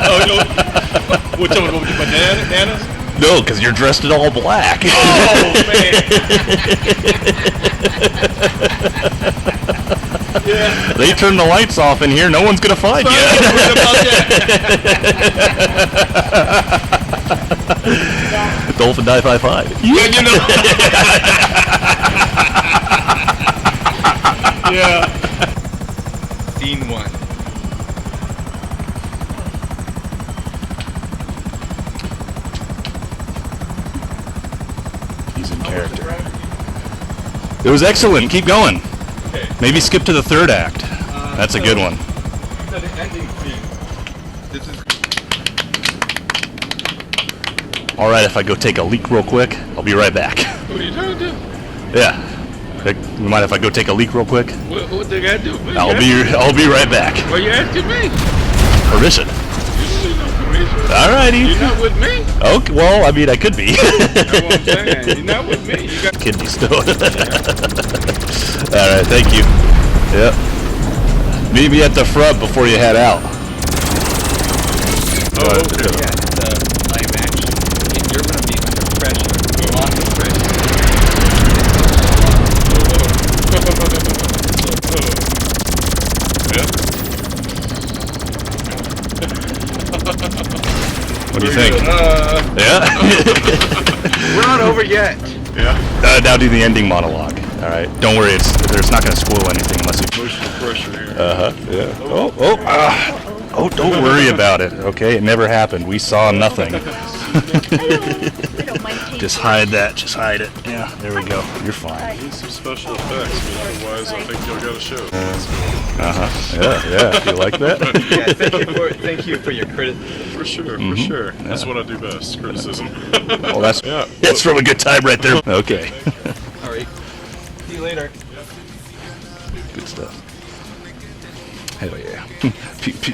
Oh, no. Which one? Bananas? No, because you're dressed in all black. Oh, man. Yeah. They turn the lights off in here, no one's gonna find you. Dolphin die 5-5. Yeah, you know. Yeah. Scene 1. He's in character. It was excellent. Keep going. Okay. Maybe skip to the third act. That's a good one. So the ending scene. This is. All right, if I go take a leak real quick, I'll be right back. What are you trying to do? Yeah. You mind if I go take a leak real quick? What they gotta do? I'll be right back. Why you asking me? Permission. You don't need no permission. Alrighty. You're not with me. Okay. Well, I mean, I could be. That's what I'm saying. You're not with me. You got Kidney stone. All right. Thank you. Yep. Meet me at the front before you head out. Oh, okay. Yeah, it's live action. And you're gonna be under pressure. Lots of pressure. What do you think? Yeah. We're not over yet. Yeah. Now do the ending monologue. All right. Don't worry. There's not going to spoil anything unless you. Emotional pressure here. Yeah. Oh, don't worry about it. Okay, it never happened. We saw nothing. Just hide that. Just hide it. Yeah. There we go. You're fine. Need some special effects, but otherwise I think you'll get a show. Yeah. You like that? Yeah. Thank you for your criticism. For sure. Yeah. That's what I do best. Criticism. Oh, that's from a good time right there. Okay. All right. See you later. Good stuff. Hell yeah. Pew pew.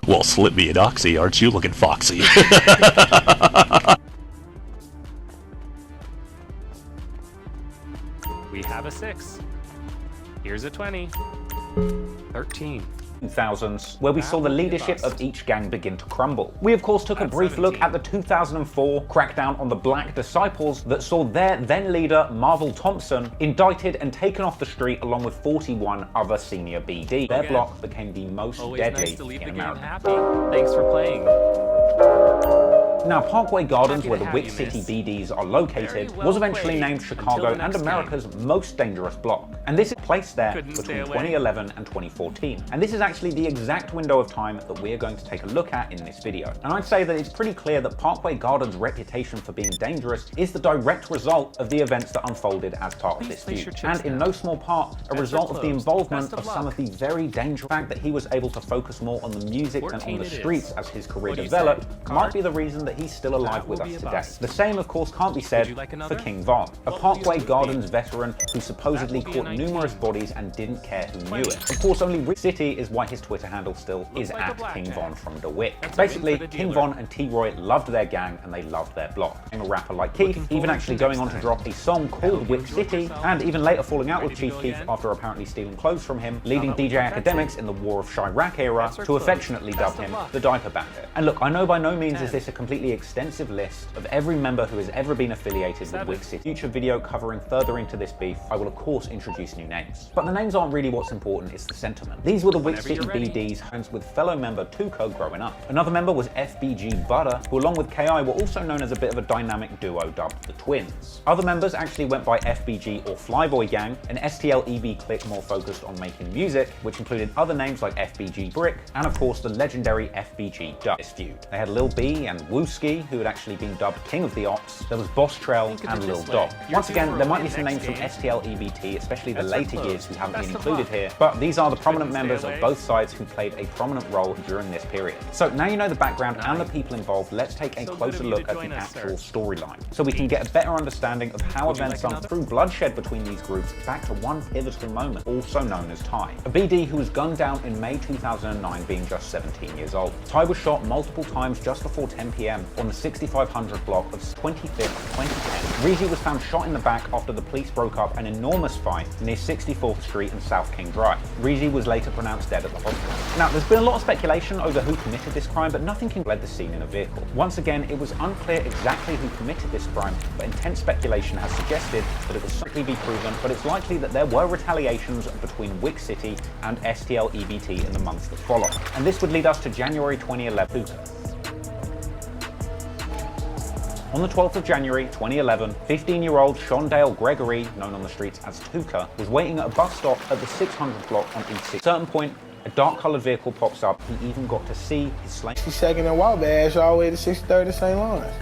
Well, slip me an oxy, aren't you looking foxy? We have a 6. Here's a 20. 13. 2000s, where we saw the leadership of each gang begin to crumble. We of course took a brief look at the 2004 crackdown on the Black Disciples that saw their then leader, Marvel Thompson, indicted and taken off the street along with 41 other senior BD. Their block became the most deadly in America. Thanks for playing. Now, Parkway Gardens, where the Wick City BDs are located, was eventually named Chicago and America's most dangerous block. And this is placed there between 2011 and 2014. And this is actually the exact window of time that we're going to take a look at in this video. And I'd say that it's pretty clear that Parkway Gardens' reputation for being dangerous is the direct result of the events that unfolded as part of this feud. And in no small part, a result of the involvement of some of the very dangerous. The fact that he was able to focus more on the music and on the streets as his career developed might be the reason that he's still alive with us today. The same, of course, can't be said for King Von, a Parkway Gardens veteran who supposedly caught numerous bodies and didn't care who knew it. Of course, only Wick City is why his Twitter handle still is at King Von from the Wick. Basically, King Von and T-Roy loved their gang and they loved their block. And a rapper like Keith, even actually going on to drop a song called Wick City, and even later falling out with Chief Keef after apparently stealing clothes from him, leading DJ Academics in the War of Chirac era to affectionately dub him the Diaper Bandit. And look, I know by no means is this a completely extensive list of every member who has ever been affiliated with Wick City. Future video covering further into this beef, I will of course introduce new names. But the names aren't really what's important, it's the sentiment. These were the Wick City BDs, friends with fellow member Tuco growing up. Another member was FBG Butter, who along with KI were also known as a bit of a dynamic duo dubbed the Twins. Other members actually went by FBG or Flyboy Gang, an STL EB clique more focused on making music, which included other names like FBG Brick, and of course the legendary FBG Dub. This feud. They had Lil B and Wooski, who had actually been dubbed King of the Ops. There was Boss Trell and Lil Dog. Once again, there might be some names from STL EBT, especially especially the later years who haven't been included here, but these are the prominent members of both sides who played a prominent role during this period. So now you know the background and the people involved, let's take a closer look at the actual storyline, so we can get a better understanding of how events through bloodshed between these groups back to one pivotal moment, also known as Ty, a BD who was gunned down in May 2009 being just 17 years old. Ty was shot multiple times just before 10 p.m. on the 6500 block of 25th 2010. Reezy was found shot in the back after the police broke up an enormous fight near 64th Street and South King Drive. Reezy was later pronounced dead at the hospital. Now, there's been a lot of speculation over who committed this crime, but nothing can lead the scene in a vehicle. Once again, it was unclear exactly who committed this crime, but intense speculation has suggested that it will certainly be proven, but it's likely that there were retaliations between Wick City and STL EBT in the months that followed. And this would lead us to January 2011. On the 12th of January 2011, 15-year-old Shondale Gregory, known on the streets as Tuka, was waiting at a bus stop at the 600 block on East 6. At a certain point, a dark-coloured vehicle pops up. He even got to see his slain. 62nd and Wabash all the way to 630 St. Lawrence.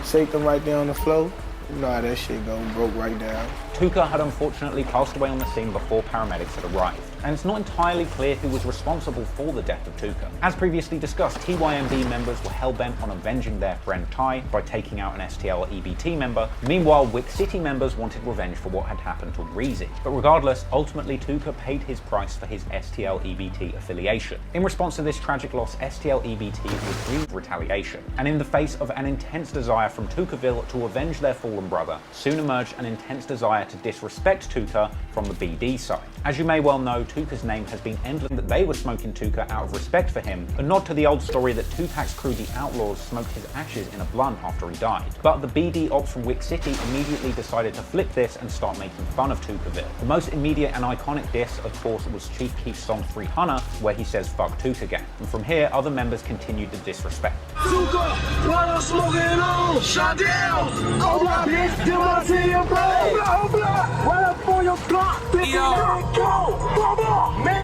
Shake them right there on the floor. You know how that shit go, broke right down. Tuka had unfortunately passed away on the scene before paramedics had arrived, and it's not entirely clear who was responsible for the death of Tuka. As previously discussed, TYMB members were hell-bent on avenging their friend Ty by taking out an STL EBT member. Meanwhile, Wick City members wanted revenge for what had happened to Reezy. But regardless, ultimately Tuka paid his price for his STL EBT affiliation. In response to this tragic loss, STL EBT withdrew retaliation, and in the face of an intense desire from Tukaville to avenge their fallen brother, soon emerged an intense desire to disrespect Tuka from the BD side. As you may well know, Tuka's name has been endless, that they were smoking Tuka out of respect for him, a nod to the old story that Tupac's crew, the Outlaws, smoked his ashes in a blunt after he died. But the BD ops from Wick City immediately decided to flip this and start making fun of Tukaville. The most immediate and iconic diss, of course, was Chief Keef's song 300, where he says "fuck Tuka gang," and from here other members continued the disrespect. Tuka, what I'm smoking on, shut down, oh my bitch, do I see your brain, what up for your block,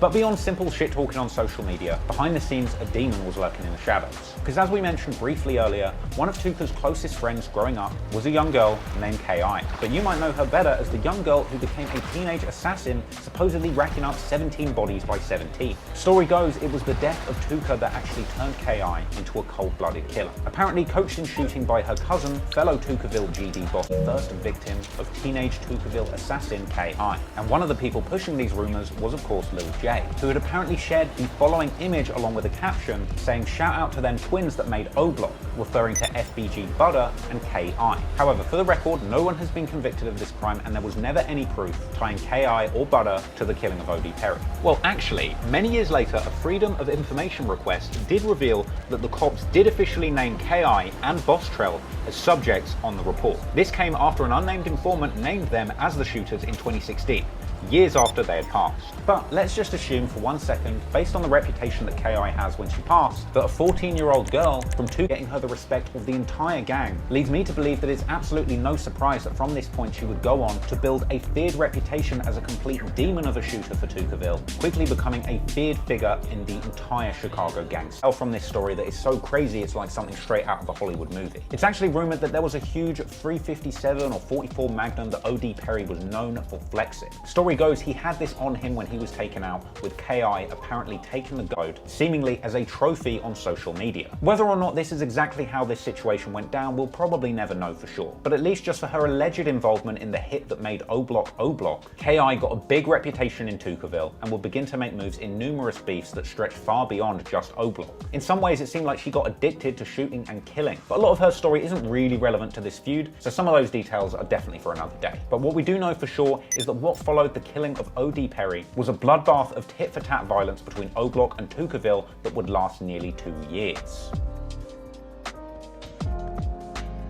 But beyond simple shit talking on social media, behind the scenes a demon was lurking in the shadows. Because as we mentioned briefly earlier, one of Tuka's closest friends growing up was a young girl named K.I. But you might know her better as the young girl who became a teenage assassin, supposedly racking up 17 bodies by 17. Story goes, it was the death of Tuka that actually turned K.I. into a cold-blooded killer. Apparently coached in shooting by her cousin, fellow Tukaville GD boss, the first victim of teenage Tukaville assassin K.I. And one of the people pushing these rumors was of course Lil J, who had apparently shared the following image along with a caption saying "shout out to them twins that made O-Block," referring to FBG Butter and K.I. However, for the record, no one has been convicted of this crime and there was never any proof tying K.I. or Butter to the killing of O.D. Perry. Well, actually, many years later, a Freedom of Information request did reveal that the cops did officially name K.I. and Bostrel as subjects on the report. This came after an unnamed informant named them as the shooters in 2016. Years after they had passed. But let's just assume for 1 second, based on the reputation that K.I. has when she passed, that a 14-year-old girl from Tuka getting her the respect of the entire gang leads me to believe that it's absolutely no surprise that from this point she would go on to build a feared reputation as a complete demon of a shooter for Tukaville, quickly becoming a feared figure in the entire Chicago gang. Tell from this story that is so crazy it's like something straight out of a Hollywood movie. It's actually rumored that there was a huge 357 or 44 Magnum that O.D. Perry was known for flexing. Story goes he had this on him when he was taken out, with K.I. apparently taking the goat, seemingly as a trophy on social media. Whether or not this is exactly how this situation went down, we'll probably never know for sure. But at least just for her alleged involvement in the hit that made O-Block O-Block, K.I. got a big reputation in Tukaville and will begin to make moves in numerous beefs that stretch far beyond just O-Block. In some ways it seemed like she got addicted to shooting and killing, but a lot of her story isn't really relevant to this feud, so some of those details are definitely for another day. But what we do know for sure is that what followed the killing of O.D. Perry was a bloodbath of tit-for-tat violence between O-Block and Tukaville that would last nearly 2 years.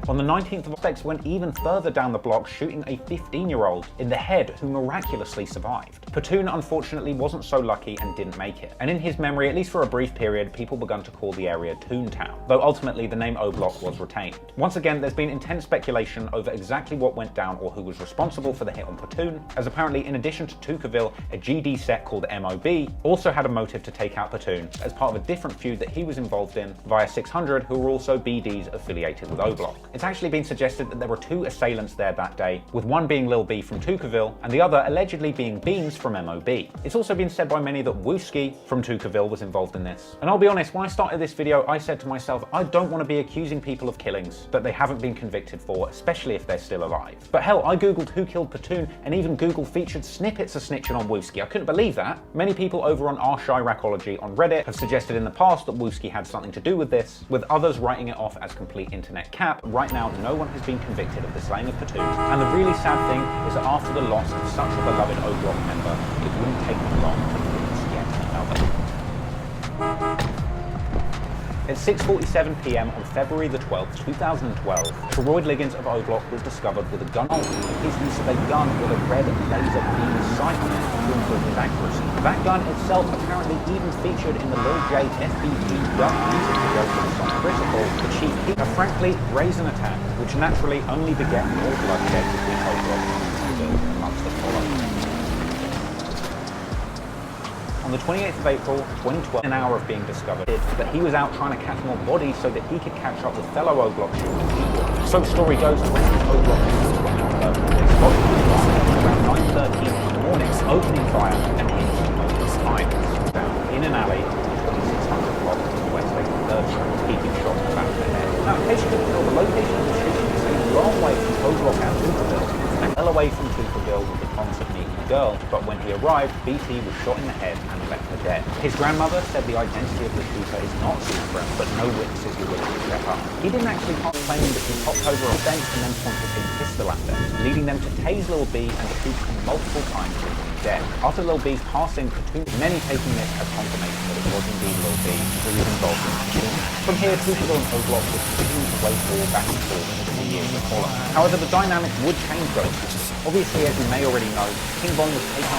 On the 19th of August, went even further down the block, shooting a 15-year-old in the head who miraculously survived. Platoon unfortunately wasn't so lucky and didn't make it, and in his memory, at least for a brief period, people began to call the area Toontown, though ultimately the name O-Block was retained. Once again, there's been intense speculation over exactly what went down or who was responsible for the hit on Platoon, as apparently in addition to Tukaville, a GD set called MOB also had a motive to take out Platoon as part of a different feud that he was involved in via 600, who were also BDs affiliated with O-Block. It's actually been suggested that there were 2 assailants there that day, with one being Lil B from Tucaville and the other allegedly being Beans from MOB. It's also been said by many that Wooski from Tucaville was involved in this. And I'll be honest, when I started this video, I said to myself, I don't want to be accusing people of killings that they haven't been convicted for, especially if they're still alive. But hell, I googled who killed Platoon, and even Google featured snippets of snitching on Wooski. I couldn't believe that. Many people over on r/Chiracology on Reddit have suggested in the past that Wooski had something to do with this, with others writing it off as complete internet cap. Right now, no one has been convicted of the slaying of Platoon, and the really sad thing is that after the loss of such a beloved O Block member, it wouldn't take them long to lose yet another. At 6:47 p.m. on February the 12th, 2012, Toroyd Liggins of O Block was discovered with a gun. His use of a gun with a red laser beam sight on it to improve his accuracy. That gun itself apparently even featured in the Lil J FBT Yacht music video for the song Critical, the Chief Heat, a frankly brazen attack, which naturally only beget more bloodshed between O Block and Bill amongst the following. On the 28th of April, 2012, an hour of being discovered, that he was out trying to catch more bodies so that he could catch up with fellow O Block shooters. So the story goes that when the O Block shooters went out, they spotted him around 9:13 in the morning, opening fire and hitting him behind, down in an alley on the 600 block of West Lake 3rd Street, keeping shots in the back of the head. Now, in case you couldn't tell, the location of the shooting is a long way from O Block and Tucaville, and well away from Tucaville with the promise of meeting a girl, but when he arrived, BT was shot in the head and left for dead. His grandmother said the identity of the shooter is not secret, but no witnesses were willing to step up. He didn't actually come claiming that he hopped over a fence and then pointed his pistol at them, leading them to tase Lil B and shoot him multiple times, leaving him dead. After Lil B's passing, Platoon, many taking this as confirmation that it was indeed Lil B who was involved in the shooting. From here, Tucaville and O Block would continue to wage war back and forth into the years that followed. However, the dynamic would change though. Obviously, as you may already know, King Von was taken off